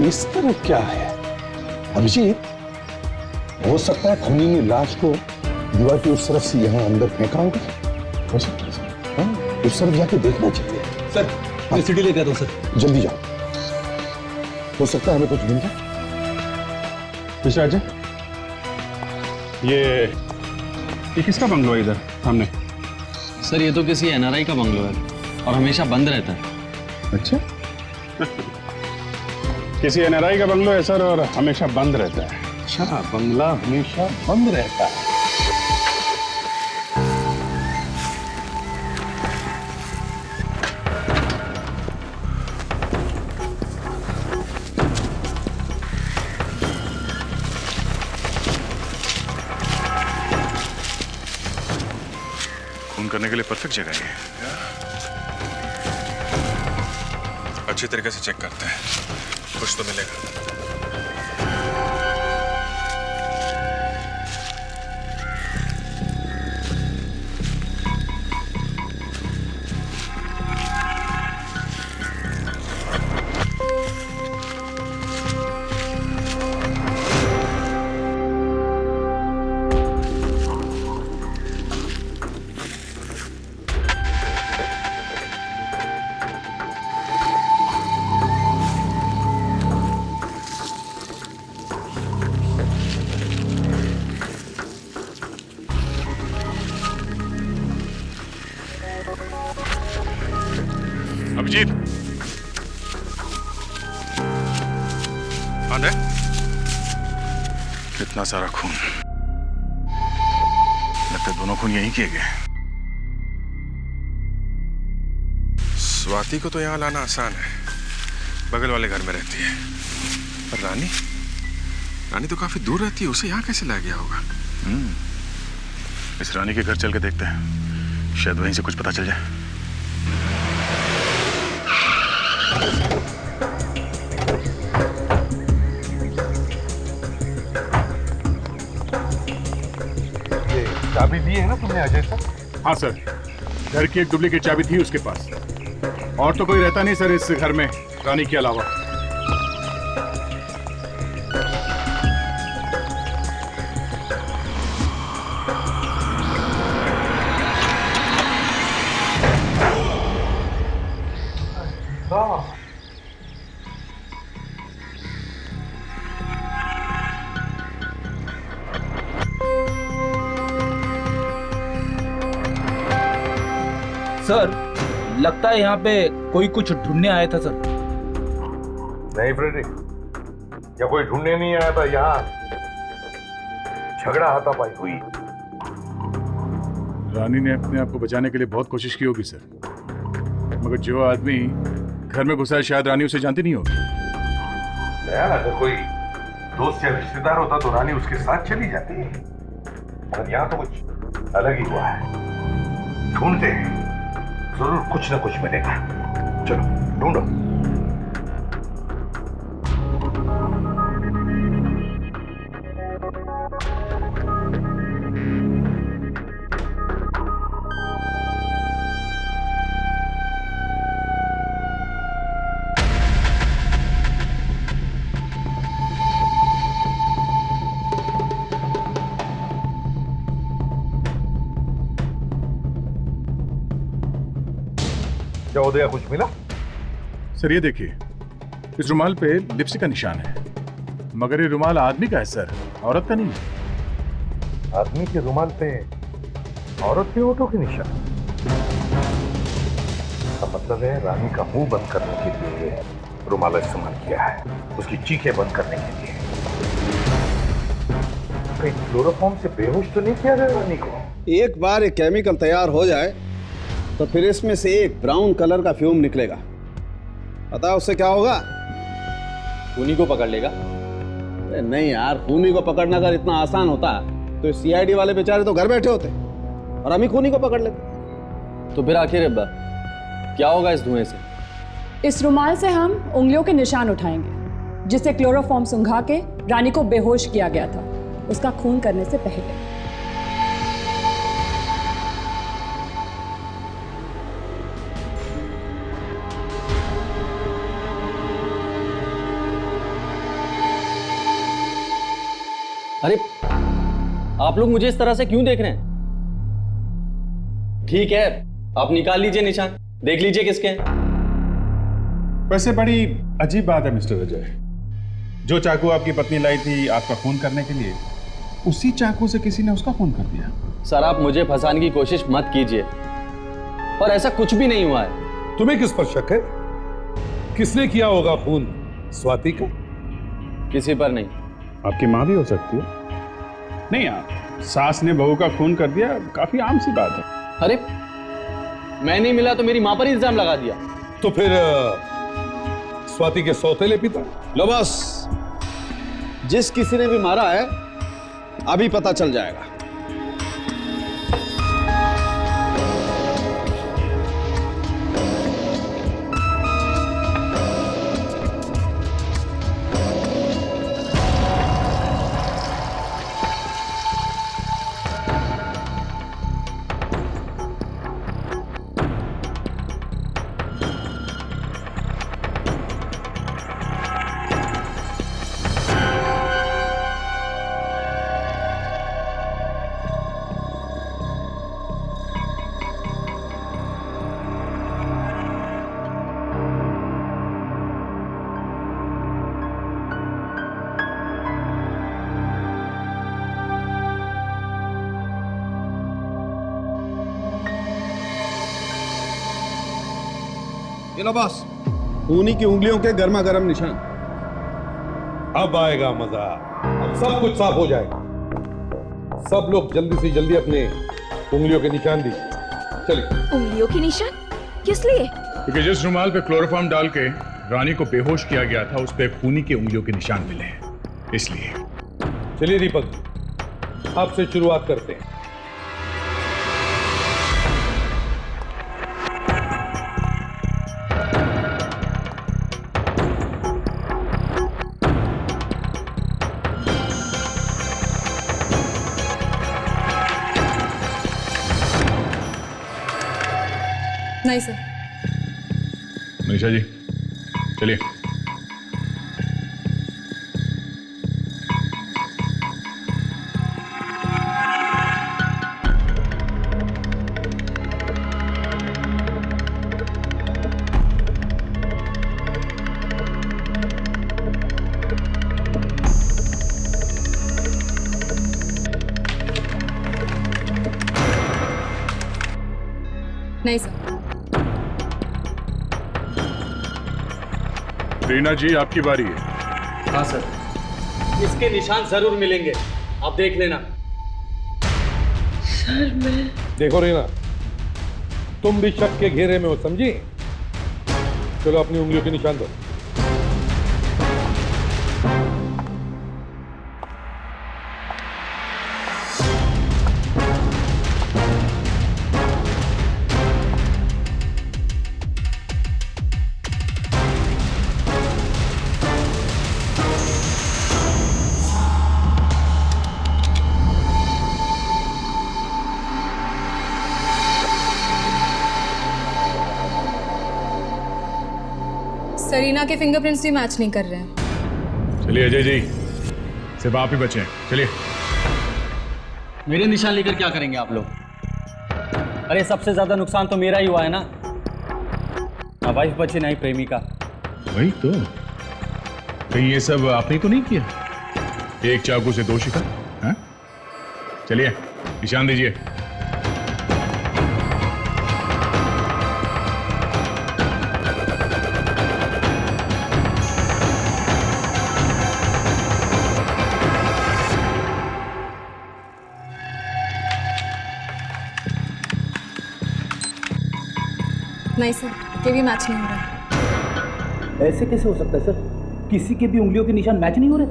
इस तरफ क्या है अभिजीत? हो सकता है खूनी ने लाश को दीवार की उस तरफ से यहाँ अंदर फेंका होगा। हो सकता है सर, हाँ, उस तरफ जाके देखना चाहिए। सर, मैं सीढ़ी लेके आता हूं सर। जल्दी जाओ, हो सकता है हमें कुछ मिल जाए। मिस्टर अजय, ये किसका बंगलो है इधर सामने? सर ये तो किसी एनआरआई का बंगलो है और हमेशा बंद रहता है। अच्छा किसी एनआरआई का बंगलो है सर और हमेशा बंद रहता है। अच्छा, बंगला हमेशा बंद रहता है। खून करने के लिए परफेक्ट जगह है। अच्छी तरीके से चेक करते हैं, कुछ तो मिलेगा। अभिजीत, आने कितना सारा खून, लगता है दोनों खून यहीं किए गए। स्वाति को तो यहाँ लाना आसान है, बगल वाले घर में रहती है, पर रानी तो काफी दूर रहती है, उसे यहाँ कैसे ला गया होगा? इस रानी के घर चल के देखते हैं, शायद वहीं से कुछ पता चल जाए। चाबी दी है ना तुमने अजय से? हाँ सर, घर की एक डुप्लीकेट चाबी थी उसके पास, और तो कोई रहता नहीं सर इस घर में रानी के अलावा। सर, लगता है यहाँ पे कोई कुछ ढूंढने आया था सर। नहीं फ्रेडरिक, या कोई ढूंढने नहीं आया था, यहाँ झगड़ा हाथापाई हुई। रानी ने अपने आप को बचाने के लिए बहुत कोशिश की होगी सर, मगर जो आदमी घर में घुसा है शायद रानी उसे जानती नहीं होगी। अगर कोई दोस्त या रिश्तेदार होता तो रानी उसके साथ चली जाती, मगर यहाँ तो कुछ अलग ही हुआ है। ढूंढते हैं, जरूर कुछ ना कुछ मिलेगा। चलो ढूंढो। क्या उदया कुछ मिला? सर ये देखिए, इस रुमाल पे लिपस्टिक का निशान है, मगर ये रुमाल आदमी का है सर, औरत का नहीं है। आदमी के रुमाल पे औरत के होठों के निशान? इसका मतलब है रानी का मुंह बंद करने के लिए रुमाल इस्तेमाल किया है, उसकी चीखें बंद करने के लिए। कहीं क्लोरोफॉर्म से बेहोश तो नहीं किया गया रानी को? एक बार ये केमिकल तैयार हो जाए तो फिर इसमें से एक ब्राउन कलर का फ्यूम निकलेगा। पता है उससे क्या होगा? खूनी को पकड़ लेगा। नहीं यार, खूनी को पकड़ना अगर इतना आसान होता तो सीआईडी वाले बेचारे तो घर बैठे होते और हम ही खूनी को पकड़ लेते। तो फिर आखिर क्या होगा इस धुएं से? इस रुमाल से हम उंगलियों के निशान उठाएंगे, जिससे क्लोरोफॉर्म सुंघा के रानी को बेहोश किया गया था, उसका खून करने से पहले। अरे आप लोग मुझे इस तरह से क्यों देख रहे हैं? ठीक है, आप निकाल लीजिए निशान, देख लीजिए किसके हैं। वैसे बड़ी अजीब बात है मिस्टर अजय, जो चाकू आपकी पत्नी लाई थी आपका खून करने के लिए, उसी चाकू से किसी ने उसका खून कर दिया। सर आप मुझे फंसाने की कोशिश मत कीजिए, और ऐसा कुछ भी नहीं हुआ है। तुम्हें किस पर शक है? किसने किया होगा खून? स्वाति का? किसी पर नहीं। आपकी माँ भी हो सकती है। नहीं आप सास ने बहू का खून कर दिया, काफी आम सी बात है। अरे मैं नहीं मिला तो मेरी माँ पर इल्जाम लगा दिया। तो फिर स्वाति के सौतेले पिता? लो बस, जिस किसी ने भी मारा है अभी पता चल जाएगा। ये लो बॉस, खूनी की उंगलियों के गर्मा गर्म निशान। अब आएगा मजा, अब सब कुछ साफ हो जाएगा। सब लोग जल्दी से जल्दी अपने उंगलियों के निशान दीजिए। चलिए। उंगलियों के निशान किस लिए? क्योंकि जिस रुमाल पे क्लोरोफॉर्म डाल के रानी को बेहोश किया गया था, उस पे खूनी की उंगलियों के निशान मिले हैं, इसलिए। चलिए दीपक, आपसे शुरुआत करते हैं। नहीं सर। मनीषा जी चलिए। नहीं सर। रीना जी, आपकी बारी है। हाँ सर, इसके निशान जरूर मिलेंगे, आप देख लेना। सर मैं देखो रीना, तुम भी शक के घेरे में हो, समझी? चलो अपनी उंगलियों के निशान दो। सरीना के फिंगरप्रिंट्स भी मैच नहीं कर रहे हैं। चलिए अजय जी, सिर्फ आप ही बचे हैं, चलिए। मेरे निशान लेकर क्या करेंगे आप लोग? अरे सबसे ज्यादा नुकसान तो मेरा ही हुआ है ना, वाइफ बची नहीं प्रेमिका। वही तो, कहीं ये सब आपने तो नहीं किया? एक चाकू से दो शिकार, हाँ? चलिए निशान दीजिए। नहीं सर, ये भी मैच नहीं हो रहा। ऐसे कैसे हो सकता है सर? किसी के भी उंगलियों के निशान मैच नहीं हो रहे।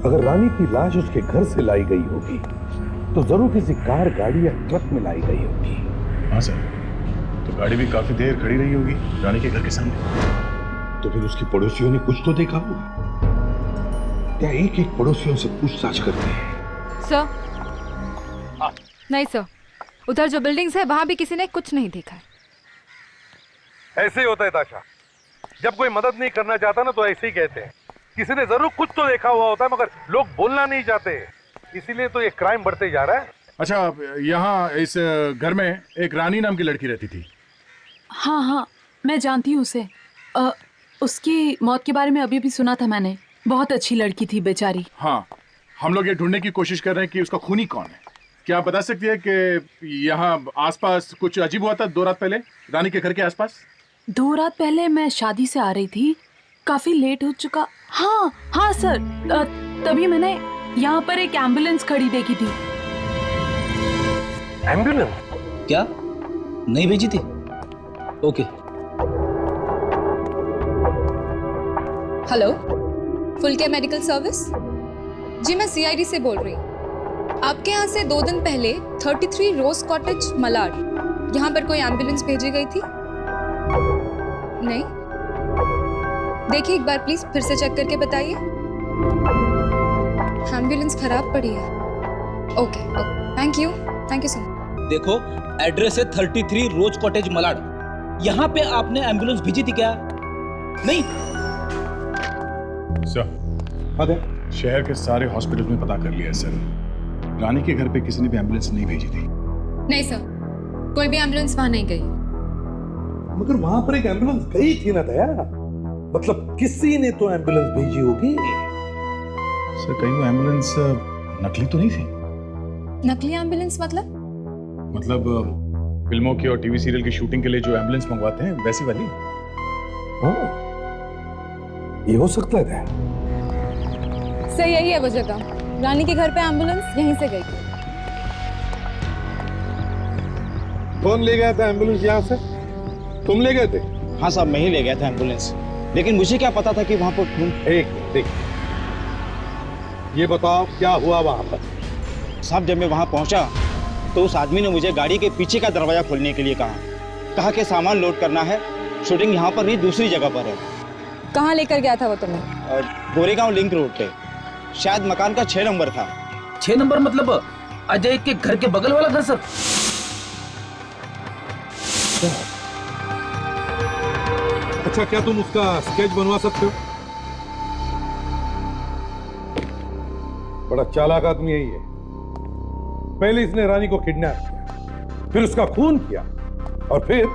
अगर रानी की लाश उसके घर से लाई गई होगी तो जरूर किसी कार, गाड़ी या ट्रक में लाई गई होगी। हाँ सर, तो गाड़ी भी काफी देर खड़ी रही होगी रानी के घर के सामने। तो फिर उसके पड़ोसियों ने कुछ तो देखा होगा। क्या एक एक पड़ोसियों से पूछताछ करते हैं? सर नहीं सर, उधर जो बिल्डिंग्स है वहां भी किसी ने कुछ नहीं देखा है। ऐसे ही होता है ताशा, जब कोई मदद नहीं करना चाहता ना तो ऐसे ही कहते हैं। किसी ने जरूर कुछ तो देखा हुआ होता है, मगर लोग बोलना नहीं चाहते, इसीलिए तो ये क्राइम बढ़ते जा रहा है। अच्छा, यहाँ इस घर में एक रानी नाम की लड़की रहती थी। हाँ हाँ, मैं जानती हूँ उसे। उसकी मौत के बारे में अभी भी सुना था मैंने। बहुत अच्छी लड़की थी बेचारी। हाँ, हम लोग ये ढूंढने की कोशिश कर रहे हैं कि उसका खूनी कौन है। क्या आप बता सकती है कि यहाँ आसपास कुछ अजीब हुआ था 2 रात पहले रानी के घर के आसपास? 2 रात पहले मैं शादी से आ रही थी, काफी लेट हो चुका। हाँ हाँ सर, तभी मैंने यहाँ पर एक एम्बुलेंस खड़ी देखी थी। एम्बुलेंस? क्या नहीं भेजी थी? Okay. Hello, full care medical service? जी मैं सीआईडी से बोल रही हूँ। आपके यहाँ से 2 दिन पहले 33 रोज कॉटेज मलाड, यहाँ पर कोई एम्बुलेंस भेजी गई थी? नहीं? देखिए एक बार प्लीज फिर से चेक करके बताइए। एम्बुलेंस खराब पड़ी है। Okay, thank you so much. देखो, एड्रेस है 33 रोज कॉटेज मलाड। यहाँ पे आपने एम्बुलेंस भेजी थी क्या? नहीं सर, शहर के सारे हॉस्पिटल में पता कर लिया सर, रानी के घर पे किसी ने भी एम्बुलेंस नहीं भेजी थी। नहीं सर, कोई भी एम्बुलेंस वहां नहीं गई। मगर वहां पर एक एम्बुलेंस गई थी ना दया, मतलब किसी ने तो एम्बुलेंस भेजी होगी। सर कहीं वो एम्बुलेंस नकली तो नहीं थी? नकली एम्बुलेंस मतलब? फिल्मों की और टीवी सीरियल की शूटिंग के लिए जो एम्बुलेंस मंगवाते हैं वैसी वाली। हाँ, ये हो सकता है। सर यही है वो जगह, रानी के घर पे एम्बुलेंस यहीं से गई थी। कौन ले गया था एम्बुलेंस यहाँ से? तुम ले गए थे? हाँ साहब, मैं ही ले गया था एम्बुलेंस, लेकिन मुझे क्या पता था कि वहां पर एक देख, ये बताओ क्या हुआ वहां पर? साहब जब मैं वहां पहुंचा तो उस आदमी ने मुझे गाड़ी के पीछे का दरवाजा खोलने के लिए कहा कि सामान लोड करना है, शूटिंग यहाँ पर नहीं दूसरी जगह पर है। कहाँ लेकर गया था वो तुम्हें? गोरेगांव लिंक रोड पे, शायद मकान का 6 नंबर था। 6 नंबर मतलब अजय के घर के बगल वाला घर सर? अच्छा, क्या तुम उसका स्केच बनवा सकते हो? बड़ा चालाक आदमी है ये। पहले इसने रानी को किडनैप किया, फिर उसका खून किया, और फिर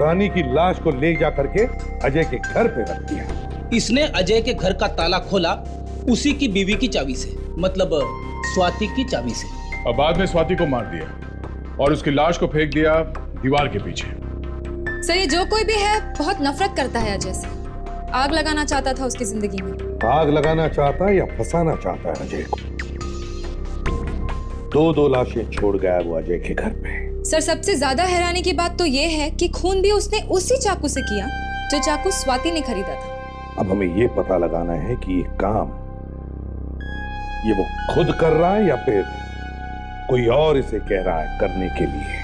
रानी की लाश को ले जा करके अजय के घर पे रख दिया। इसने अजय के घर का ताला खोला उसी की बीवी की चाबी से, मतलब स्वाति की चाबी से, और बाद में स्वाति को मार दिया और उसकी लाश को फेंक दिया दीवार के पीछे। सर ये जो कोई भी है बहुत नफरत करता है अजय से। आग लगाना चाहता था उसकी जिंदगी में। आग लगाना चाहता है या फंसाना चाहता है अजय को? दो लाशें छोड़ गया वो अजय के घर पे। सर सबसे ज्यादा हैरानी की बात तो ये है कि खून भी उसने उसी चाकू से किया जो चाकू स्वाति ने खरीदा था। अब हमें ये पता लगाना है कि ये काम ये वो खुद कर रहा है या फिर कोई और इसे कह रहा है करने के लिए।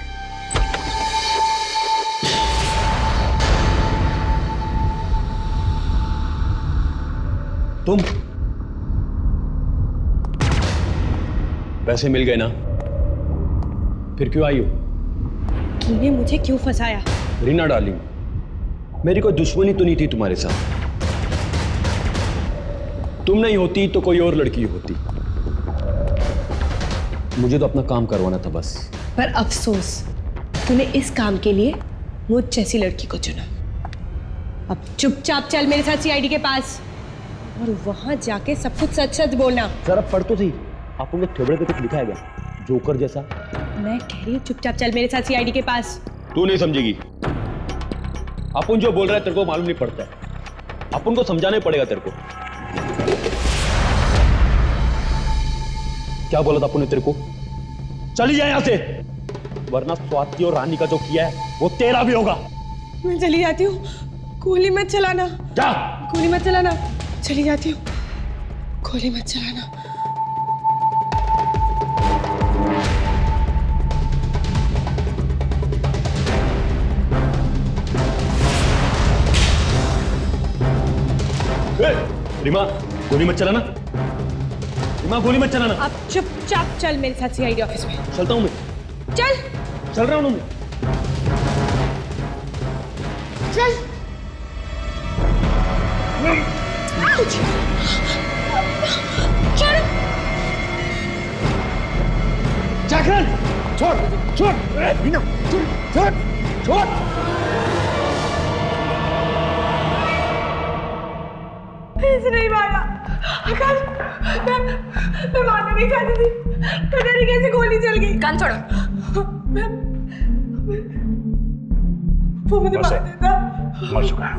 तुम पैसे मिल गए ना, फिर क्यों आई हो? तूने मुझे क्यों फंसाया? रीना डार्लिंग, मेरी कोई दुश्मनी तो नहीं थी तुम्हारे साथ। तुम नहीं होती तो कोई और लड़की होती। मुझे तो अपना काम करवाना था बस। पर अफसोस तूने इस काम के लिए मुझ जैसी लड़की को चुना। अब चुपचाप चल मेरे साथ सीआईडी के पास और वहां जाके सब कुछ सच सच बोलना। सर अब पढ़ तो सही, आप उनके थोबड़े पे कुछ लिखा है क्या? जोकर जैसा। मैं कह रही हूँ चुपचाप चल मेरे साथ सीआईडी के पास। तू नहीं समझेगी। अपन जो बोल रहा है तेरे को मालूम नहीं पड़ता है। अपन को समझाना ही पड़ेगा तेरे को। क्या बोला था अपन ने तेरे को? चली जाए यहां से, वरना स्वाति और रानी का जो किया है वो तेरा भी होगा। मैं चली जाती हूँ, गोली मत चलाना। जा। गोली मत चलाना, चली जाती हूँ, गोली मत चलाना। रीमा गोली मत चलाना। रीमा गोली मत चलाना। अब चुपचाप चल मेरे साथ सीआईडी ऑफिस में। चलता हूं मैं। चल रहा हूं मैं। चल। चल। जागरण छोड़ छोड़ रीना छोड़ छोड़ छोड़। नहीं मारा आकाश, मैं मारना नहीं चाहती थी, पता नहीं कैसे गोली चल गई। कान छोड़ो। वो मुझे मार देता। मर चुका है।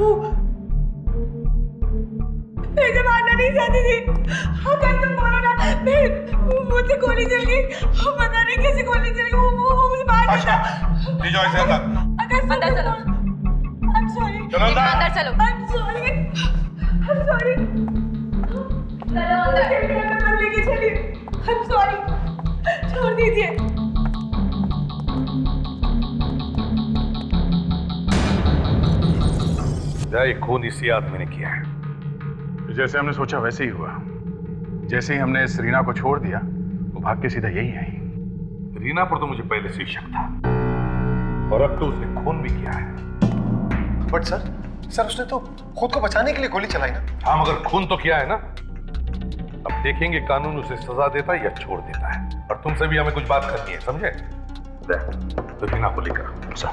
मैं इसे मारना नहीं चाहती थी। आकाश तुम बोलो ना, मुझे गोली चल गई, पता नहीं कैसे गोली चल गई, वो मुझे मार देता। ले जाओ इसे अंदर। आकाश अंदर चलो। I'm sorry। चलो अंदर चलो। I'm sorry। I'm sorry। चलो अंदर। मत लेके चलिए। I'm sorry। छोड़ दीजिए। ये खून इसी आदमी ने किया है। तो जैसे हमने सोचा वैसे ही हुआ। जैसे ही हमने इस रीना को छोड़ दिया वो भाग के सीधा यही आई। रीना पर तो मुझे पहले से ही शक था और अब तो उसने खून भी किया है। बट सर उसने तो खुद को बचाने के लिए गोली चलाई ना। हाँ मगर खून तो किया है ना। अब देखेंगे कानून उसे सजा देता है या छोड़ देता है। और तुमसे भी हमें कुछ बात करनी है, समझे? तो रीना को लेकर सर।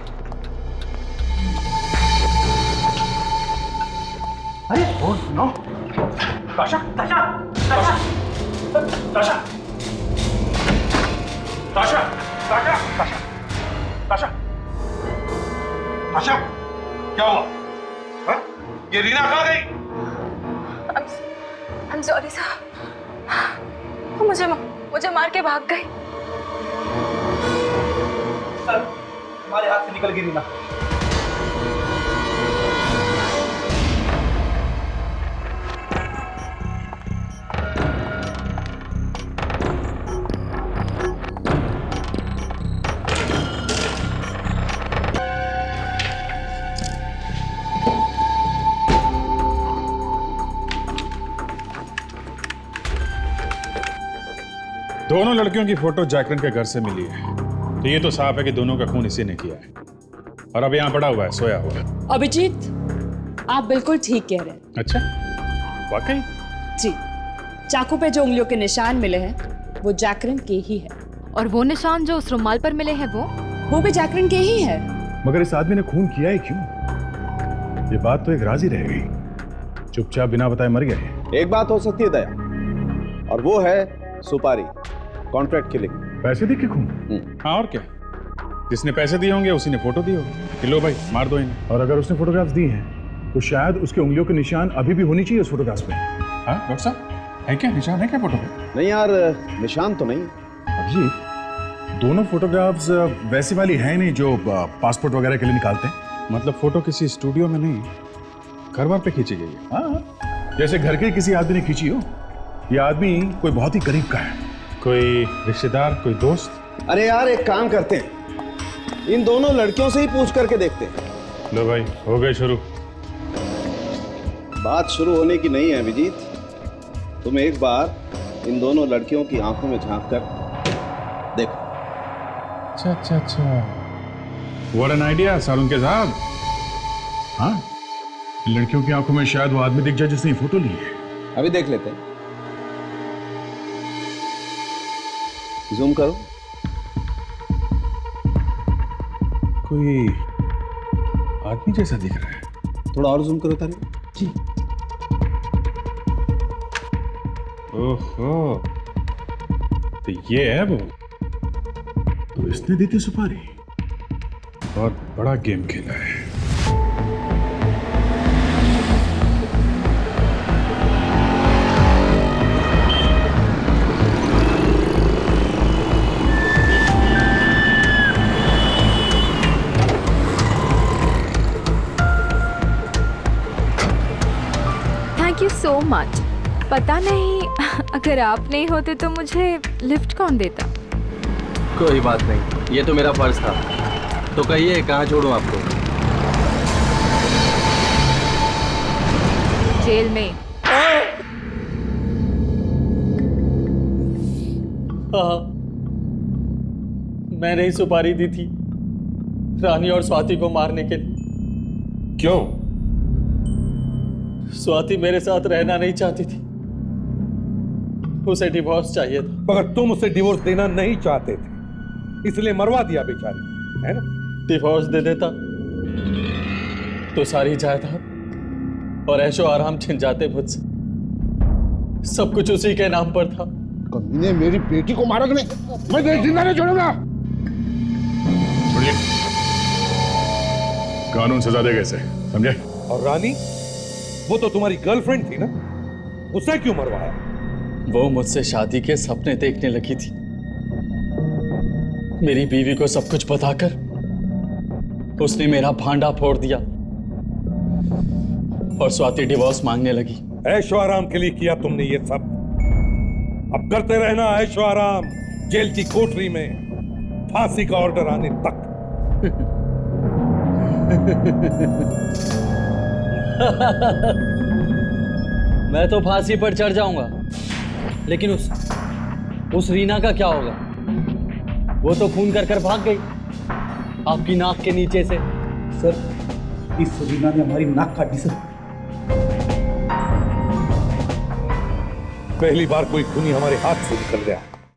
अरे ओ नो, ताशा ताशा ताशा ताशा ताशा ताशा ताशा ताशा ताशा क्या हुआ? हाँ? ये रीना कहाँ गई? I'm sorry सर, मुझे मार के भाग गई। सर हमारे हाथ से निकल गई रीना। दोनों लड़कियों की फोटो जागरण के घर से मिली है, तो ये तो साफ है कि दोनों का खून इसी ने किया है और अब यहाँ पड़ा हुआ है, सोया हुआ है। अभिजीत आप बिल्कुल ठीक कह रहे हैं। अच्छा वाकई? जी, चाकू पे जो उंगलियों के निशान मिले हैं वो जागरण के ही है। और वो निशान जो उस रुमाल पर मिले हैं वो भी जागरण के ही है। मगर इस आदमी ने खून किया ही क्यों? ये बात तो एक राज ही रह गई। चुपचाप बिना बताए मर गए। एक बात हो सकती है दया, और वो है सुपारी, कॉन्ट्रैक्ट किलिंग। पैसे दे के खून? हाँ और क्या, जिसने पैसे दिए होंगे उसी ने फोटो दी होगी कि लो भाई मार दो इन्हें। और अगर उसने फोटोग्राफ्स दी हैं तो शायद उसके उंगलियों के निशान अभी भी होनी चाहिए उस फोटोग्राफ्स पे। हाँ डॉक्टर साहब, है क्या निशान, है क्या फोटो पे? नहीं यार, निशान तो नहीं। अभिजीत, दोनों फोटोग्राफ्स वैसी वाली है नहीं जो पासपोर्ट वगैरह के लिए निकालते हैं। मतलब फोटो किसी स्टूडियो में नहीं, घर वर पे खींची गई है। हाँ, जैसे घर के किसी आदमी ने खींची हो। ये आदमी कोई बहुत ही करीब का है, कोई रिश्तेदार, कोई दोस्त। अरे यार, एक काम करते हैं, इन दोनों लड़कियों से ही पूछ करके देखते हैं। लो भाई, हो गए शुरू। बात शुरू होने की नहीं है अभिजीत। तुम एक बार इन दोनों लड़कियों की आंखों में झांक कर देखो। अच्छा अच्छा अच्छा, व्हाट एन आइडिया सालुंके साहब। हाँ, इन लड़कियों की आंखों में शायद वो आदमी दिख जाए जिसने फोटो ली है। अभी देख लेते हैं। जूम करो। कोई आदमी जैसा दिख रहा है। थोड़ा और जूम करो तारे। जी। ओहो, तो ये है वो। तो इसने दी थी सुपारी। बहुत बड़ा गेम खेला है। Thank you so much. पता नहीं अगर आप नहीं होते तो मुझे लिफ्ट कौन देता। कोई बात नहीं, ये तो मेरा फर्ज था। तो कहिए कहाँ छोड़ूं आपको? जेल में। हाँ, मैंने ही सुपारी दी थी रानी और स्वाति को मारने के लिए। क्यों? स्वाति मेरे साथ रहना नहीं चाहती थी, उसे डिवोर्स चाहिए था। मगर तुम उसे डिवोर्स देना नहीं चाहते थे, इसलिए मरवा दिया बेचारी, है ना? डिवोर्स दे देता तो सारी जायदाद और ऐशो आराम छिन जाते मुझसे। सब कुछ उसी के नाम पर था। कमीने मेरी बेटी को मारा तुमने, मैं तुझे जिंदा नहीं छोड़ूंगा। छोड़िए, कानून सजा देगा इसे, समझे? और रानी, वो तो तुम्हारी गर्लफ्रेंड थी ना, उसे क्यों मरवाया? वो मुझसे शादी के सपने देखने लगी थी। मेरी बीवी को सब कुछ बताकर उसने मेरा भांडा फोड़ दिया और स्वाति डिवोर्स मांगने लगी। ऐशो आराम के लिए किया तुमने ये सब। अब करते रहना ऐशो आराम, जेल की कोठरी में फांसी का ऑर्डर आने तक। मैं तो फांसी पर चढ़ जाऊंगा, लेकिन उस रीना का क्या होगा? वो तो खून कर कर भाग गई आपकी नाक के नीचे से। सर, इस रीना ने हमारी नाक काटी सर। पहली बार कोई खूनी हमारे हाथ से निकल गया।